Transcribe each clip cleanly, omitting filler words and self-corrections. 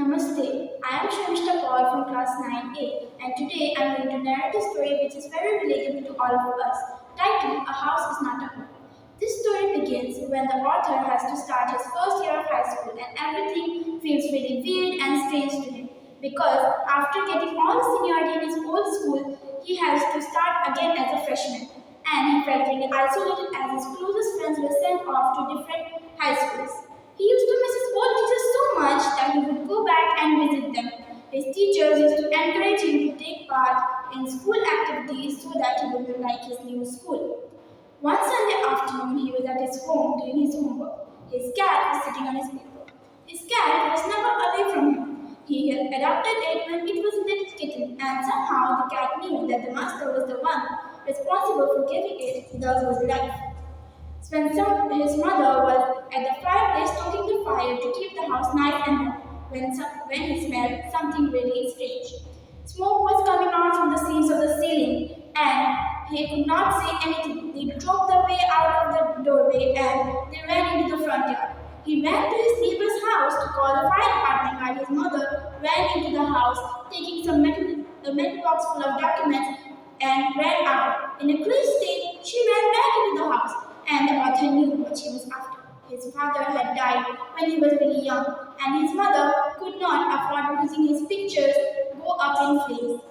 Namaste, I am Shamishta Paul from class 9A and today I am going to narrate a story which is very relatable to all of us, titled A House is Not a Home. This story begins when the author has to start his first year of high school and everything feels really weird and strange to him because after getting all the seniority in his old school, he has to start again as a freshman and he felt really isolated as his closest friends were sent off to different high schools. He used to miss his old teachers so much that he would go back and visit them. His teachers used to encourage him to take part in school activities so that he would like his new school. One Sunday afternoon, he was at his home doing his homework. His cat was sitting on his paper. His cat was never away from him. He had adopted it when it was a little kitten, and somehow the cat knew that the master was the one responsible for giving it the good life. His mother was at the fireplace stoking the fire to keep the house nice and warm when he smelled something really strange. Smoke was coming out from the seams of the ceiling and he could not say anything. They drove the way out of the doorway and they ran into the front yard. He went to his neighbor's house to call the fire department while his mother ran into the house taking a metal box full of documents and ran out. In a crazy state, she ran back into the house. And the author knew what she was after. His father had died when he was really young, and his mother could not afford losing his pictures go up in flames.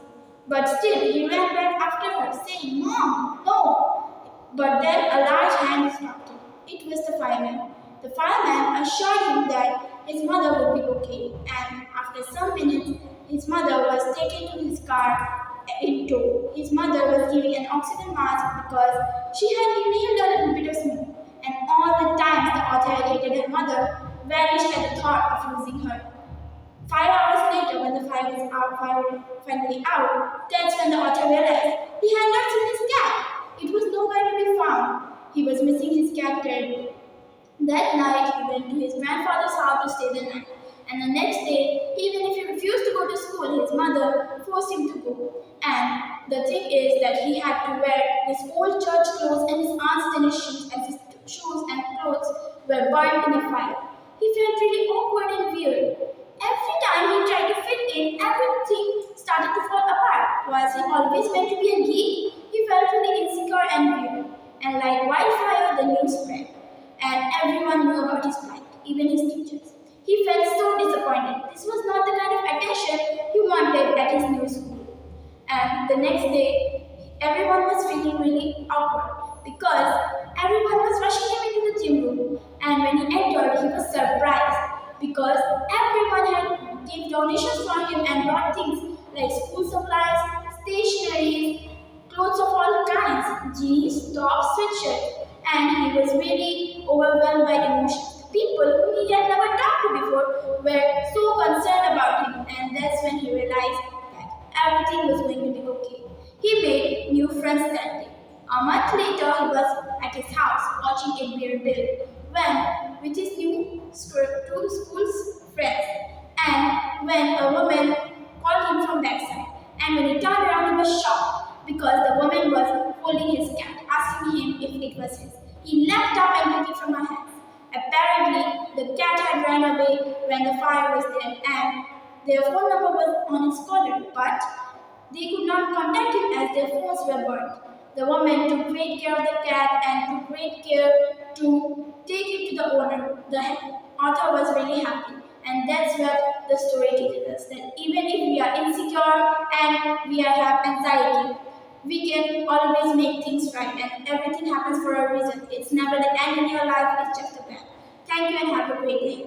But still, he ran back after her, saying, "Mom, no!" But then a large hand stopped him. It was the fireman. The fireman assured him that his mother would be okay, and after some minutes, his mother was taken to his car in tow. His mother was giving an oxygen mask because she had inhaled a little bit of smoke, and all the times the author had hated her mother vanished at the thought of losing her. 5 hours later, when the fire was finally out, that's when the author realized he had not seen his cat. It was nowhere to be found. He was missing his cat terribly. That night, he went to his grandfather's house to stay the night. And the next day, even if he refused to go to school, his mother forced him to go. And the thing is that he had to wear his old church clothes and his aunt's tennis shoes as his shoes and clothes were burned in a fire. He felt really awkward and weird. Every time he tried to fit in, everything started to fall apart. Was he always meant to be a geek? He felt really insecure and weird. And like wildfire, the news spread. And everyone knew about his plight, even his teachers. He felt so disappointed. This was not the kind of attention he wanted at his new school. And the next day, everyone was feeling really awkward because everyone was rushing him into the gym room. And when he entered, he was surprised because everyone had given donations for him and brought things like school supplies, stationery, clothes of all kinds, jeans, tops, sweatshirts. And he was really overwhelmed by emotions. People whom he had never talked to before were so concerned about him, and that's when he realized that everything was going to be okay. He made new friends that day. A month later, he was at his house watching it be rebuilt when with his new two school's friends, and when a woman called him from backside. And when he turned around, he was shocked because the woman was holding his cat, asking him if it was his. He leapt up and took it from her hands. Apparently, the cat had run away when the fire was there and their phone number was on its collar, but they could not contact him as their phones were burnt. The woman took great care of the cat and took great care to take it to the owner. The author was really happy, and that's what the story teaches us, that even if we are insecure and we have anxiety, we can always make things right, and everything happens for a reason. It's never the end in your life, it's just a plan. Thank you and have a great day.